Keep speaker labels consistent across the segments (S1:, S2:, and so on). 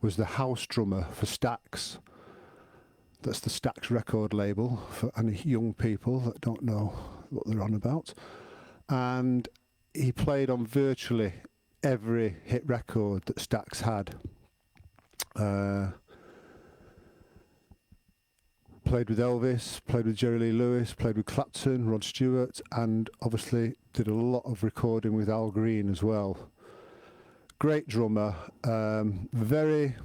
S1: was the house drummer for Stax. That's the Stax record label for any young people that don't know what they're on about. And he played on virtually every hit record that Stax had. Played with Elvis, played with Jerry Lee Lewis, played with Clapton, Rod Stewart, and obviously did a lot of recording with Al Green as well. Great drummer, very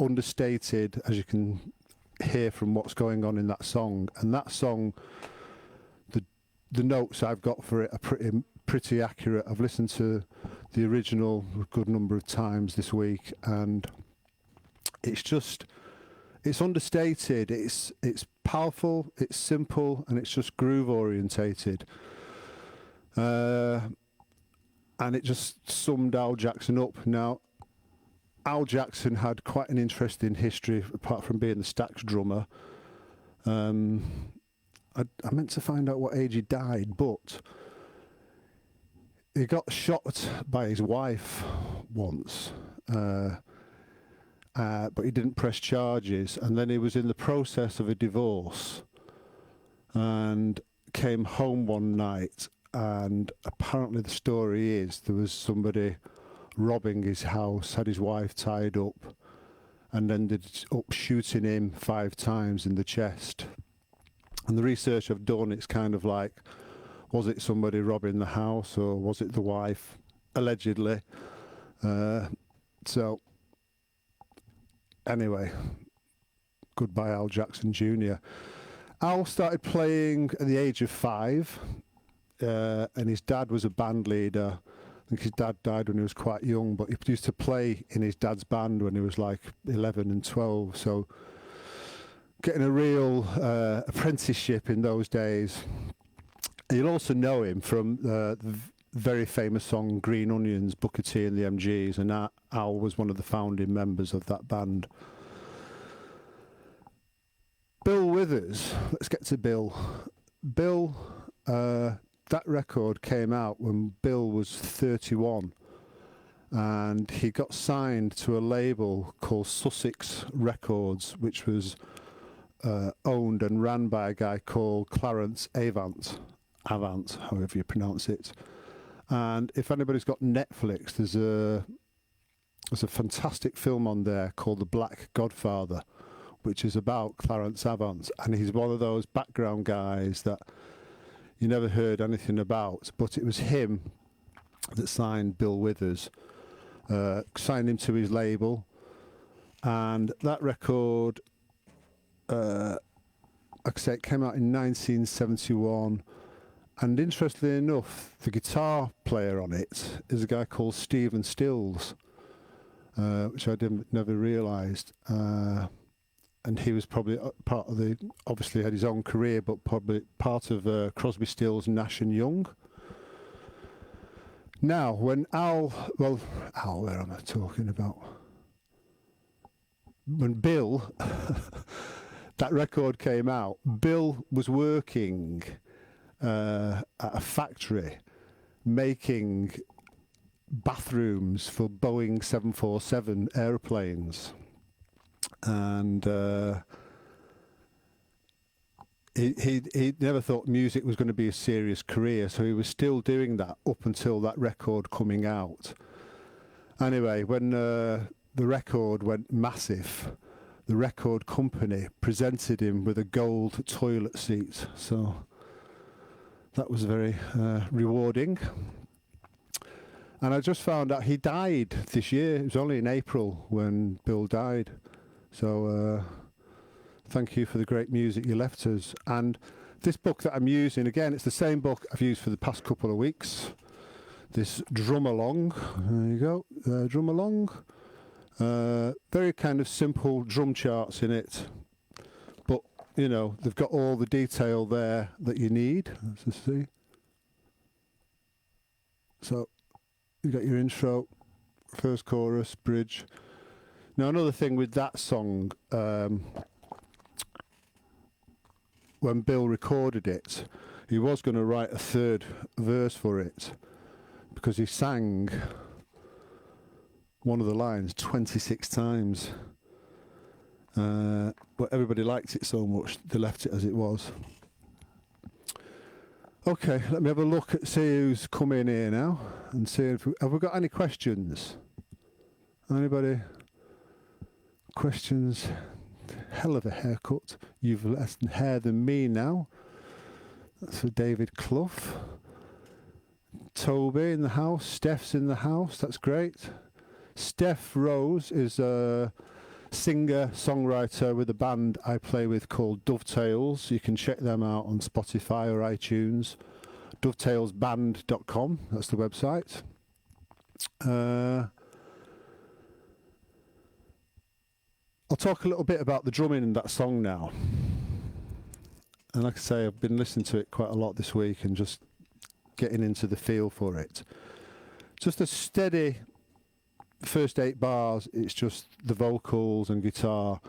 S1: understated, as you can hear from what's going on in that song. And that song, the notes I've got for it are pretty accurate. I've listened to the original a good number of times this week, and it's understated, it's powerful, it's simple, and it's just groove orientated. And it just summed Al Jackson up. Now, Al Jackson had quite an interesting history, apart from being the Stax drummer. I meant to find out what age he died, but he got shot by his wife once. But he didn't press charges, and then he was in the process of a divorce and came home one night, and apparently the story is there was somebody robbing his house, had his wife tied up, and ended up shooting him 5 times in the chest. And the research I've done, it's kind of like, was it somebody robbing the house, or was it the wife, allegedly? So anyway, goodbye Al Jackson Jr. Al started playing at the age of 5, and his dad was a band leader. I think his dad died when he was quite young, but he used to play in his dad's band when he was like 11 and 12. So getting a real apprenticeship in those days. You'll also know him from the very famous song Green Onions, Booker T and the MGs, and Al was one of the founding members of that band. Bill Withers, let's get to Bill. Bill, that record came out when Bill was 31, and he got signed to a label called Sussex Records, which was owned and ran by a guy called Clarence Avant, however you pronounce it. And if anybody's got Netflix, there's a fantastic film on there called The Black Godfather, which is about Clarence Avant, and he's one of those background guys that you never heard anything about, but it was him that signed Bill Withers, signed him to his label, and that record, like I say, it came out in 1971. And interestingly enough, the guitar player on it is a guy called Stephen Stills, which I never realised. And he was probably part of obviously had his own career, but probably part of Crosby, Stills, Nash and Young. Now, when Al, where am I talking about? When Bill, that record came out, Bill was working at a factory making bathrooms for Boeing 747 airplanes, and he never thought music was going to be a serious career, so he was still doing that up until that record coming out. Anyway, when the record went massive, the record company presented him with a gold toilet seat, so that was very rewarding. And I just found out he died this year. It was only in April when Bill died. So thank you for the great music you left us. And this book that I'm using, again, it's the same book I've used for the past couple of weeks. This Drum Along. There you go. Drum Along. Very kind of simple drum charts in it. But, you know, they've got all the detail there that you need. Let's just see. So you got your intro, first chorus, bridge. Now another thing with that song, when Bill recorded it, he was going to write a third verse for it, because he sang one of the lines 26 times. But everybody liked it so much, they left it as it was. Okay, let me have a look at, see who's come in here now, and see if have we got any questions? Anybody? Questions? Hell of a haircut. You've less hair than me now. That's for David Clough. Toby in the house. Steph's in the house. That's great. Steph Rose is a singer, songwriter with a band I play with called Dovetails. You can check them out on Spotify or iTunes. Dovetailsband.com, that's the website. I'll talk a little bit about the drumming in that song now. And like I say, I've been listening to it quite a lot this week and just getting into the feel for it. Just a steady first 8 bars, it's just the vocals and guitar.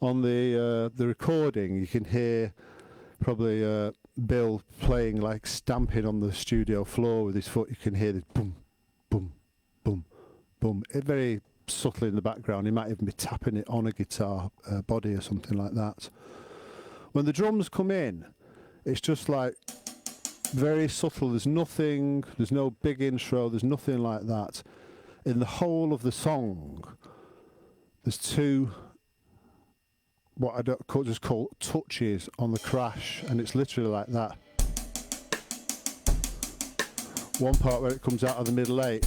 S1: On the recording, you can hear probably Bill playing, like stamping on the studio floor with his foot. You can hear this boom, boom, boom, boom. It's very subtle in the background. He might even be tapping it on a guitar body or something like that. When the drums come in, it's just like very subtle. There's nothing, there's no big intro, there's nothing like that. In the whole of the song, there's 2 what I don't just call touches on the crash, and it's literally like that. One part where it comes out of the middle 8.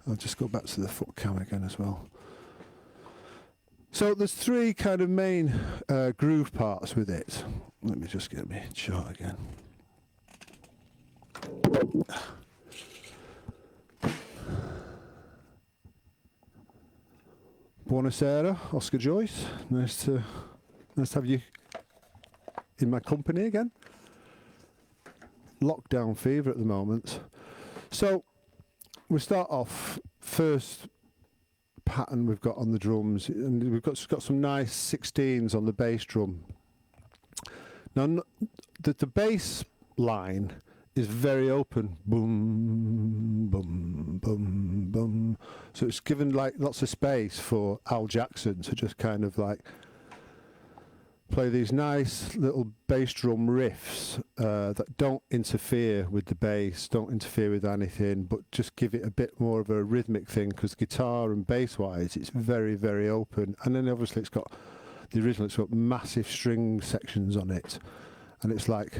S1: I'll just go back to the foot cam again as well. So there's 3 kind of main groove parts with it. Let me just get my chart again. Buonasera, Oscar Joyce. Nice to have you in my company again. Lockdown fever at the moment. So we start off, first pattern we've got on the drums, and we've got some nice 16s on the bass drum. Now the bass line is very open, boom, boom, boom, boom. So it's given like lots of space for Al Jackson to just kind of like play these nice little bass drum riffs that don't interfere with the bass, don't interfere with anything, but just give it a bit more of a rhythmic thing, because guitar and bass wise it's very, very open. And then obviously it's got the original, it's got massive string sections on it, and it's like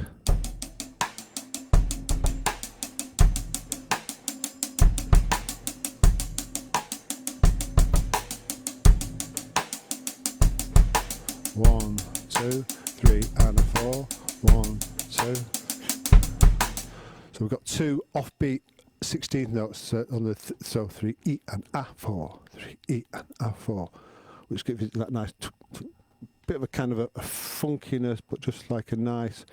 S1: one, 2, 3 and a 4. 1, 2. So we've got 2 offbeat 16th notes on the so 3 E and A4, 3 E and A4, which gives it that nice bit of a kind of a funkiness, but just like a nice.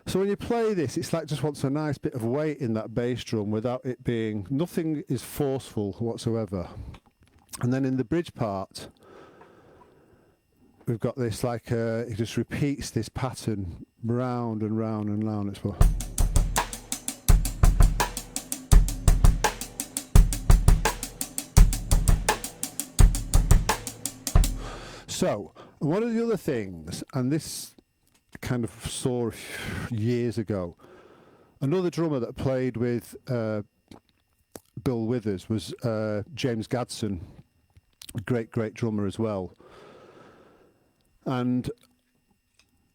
S1: So when you play this, it's like just wants a nice bit of weight in that bass drum without it being, nothing is forceful whatsoever. And then in the bridge part, we've got this like it just repeats this pattern round and round and round. It's what. So one of the other things, and this kind of saw years ago, another drummer that played with Bill Withers was James Gadson, a great drummer as well. And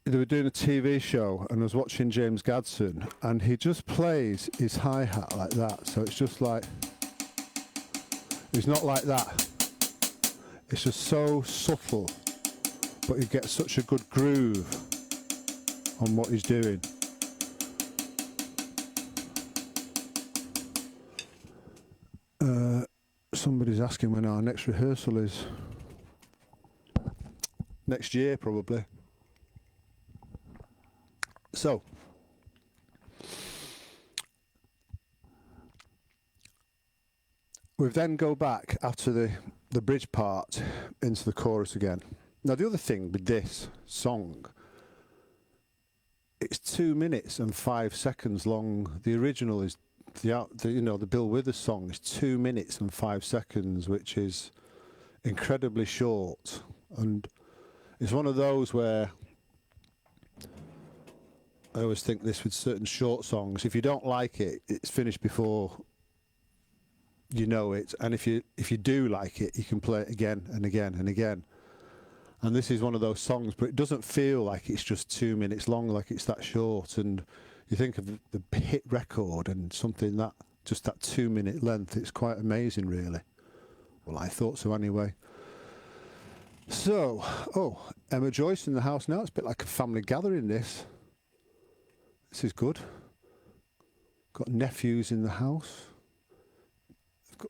S1: they were doing a TV show, and I was watching James Gadson, and he just plays his hi-hat like that. So it's just like, it's not like that. It's just so subtle, but you get such a good groove on what he's doing. Somebody's asking when our next rehearsal is. Next year, probably. So, we then go back after the bridge part into the chorus again. Now, the other thing with this song, it's 2 minutes and 5 seconds long. The original is the Bill Withers song is 2 minutes and 5 seconds, which is incredibly short, and it's one of those where I always think this with certain short songs: if you don't like it, it's finished before you know it, and if you do like it, you can play it again and again and again. And this is one of those songs, but it doesn't feel like it's just 2 minutes long, like it's that short. And you think of the hit record and something that just that 2 minute length, it's quite amazing, really. Well, I thought so anyway. So, Emma Joyce in the house now. It's a bit like a family gathering, this. This is good. Got nephews in the house.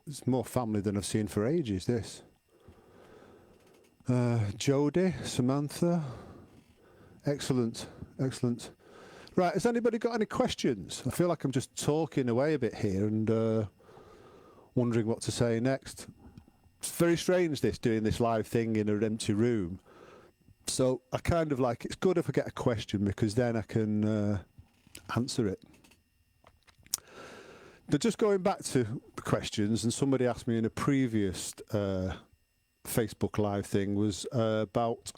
S1: It's more family than I've seen for ages, this. Jodie, Samantha. Excellent, excellent. Right, has anybody got any questions? I feel like I'm just talking away a bit here and wondering what to say next. It's very strange, this, doing this live thing in an empty room. So I kind of like, it's good if I get a question because then I can answer it. But just going back to the questions, and somebody asked me in a previous Facebook live thing was about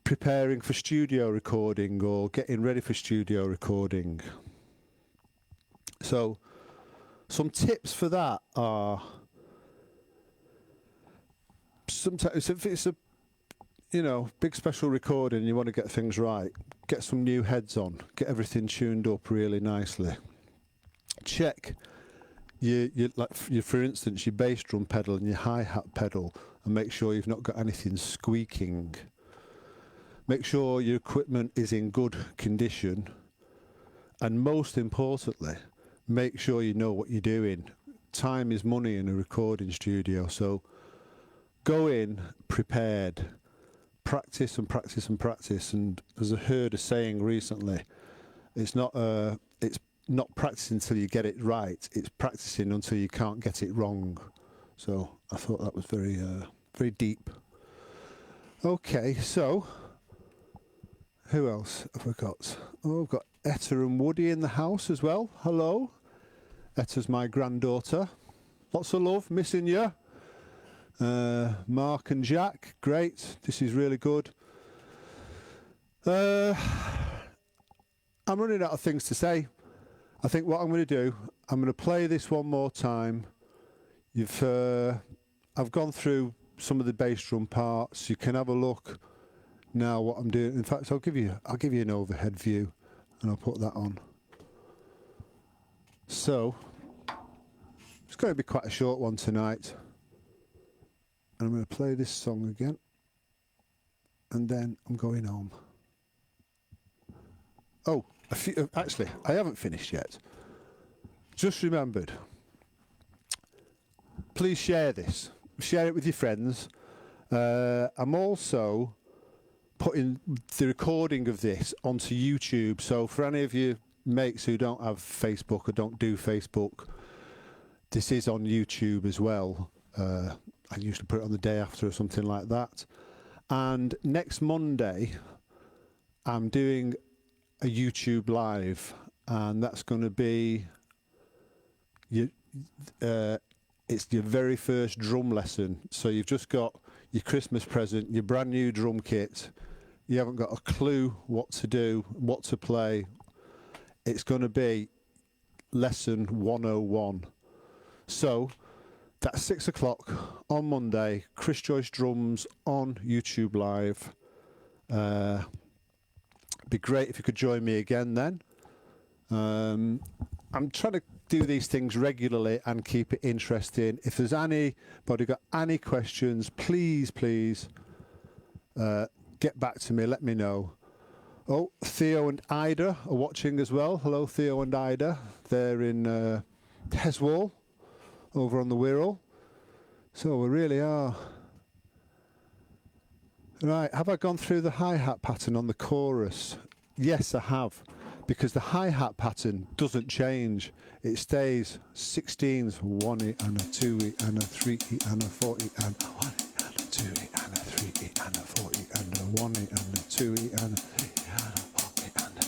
S1: preparing for studio recording or getting ready for studio recording. So some tips for that are, sometimes if it's a big special recording and you want to get things right, get some new heads on, get everything tuned up really nicely. Check for instance, your bass drum pedal and your hi-hat pedal, and make sure you've not got anything squeaking. Make sure your equipment is in good condition, and most importantly, make sure you know what you're doing. Time is money in a recording studio, so go in prepared. Practice and practice and practice. And as I heard a saying recently, it's not practicing until you get it right, it's practicing until you can't get it wrong. So I thought that was very very deep. Okay, so who else have I got? Oh, I've got Etta and Woody in the house as well. Hello. Etta's my granddaughter. Lots of love, missing you. Mark and Jack, great. This is really good. I'm running out of things to say. I think what I'm going to do, I'm going to play this one more time. I've gone through some of the bass drum parts. You can have a look now what I'm doing. In fact, I'll give you an overhead view, and I'll put that on. So it's going to be quite a short one tonight. And I'm going to play this song again, and then I'm going home. Oh, actually, I haven't finished yet. Just remembered. Please share this. Share it with your friends. I'm also putting the recording of this onto YouTube. So for any of you mates who don't have Facebook or don't do Facebook, this is on YouTube as well. I usually put it on the day after or something like that. And next Monday, I'm doing a YouTube live, and that's going to be it's your very first drum lesson. So you've just got your Christmas present, your brand new drum kit. You haven't got a clue what to do, what to play. It's going to be lesson 101. So that's 6 o'clock on Monday. Chris Joyce Drums on YouTube Live. Be great if you could join me again then. I'm trying to do these things regularly and keep it interesting. If there's anybody got any questions, please get back to me, let me know. Oh, Theo and Ida are watching as well. Hello, Theo and Ida. They're in Teswall, over on the Wirral. So we really are. Right, have I gone through the hi-hat pattern on the chorus? Yes, I have, because the hi-hat pattern doesn't change. It stays 16s, 1E and a 2E and a 3E and a 4E and a 1E and a 2E and a 3E and a 4E and a 1E and a 2E and a 3E and a 4E and a...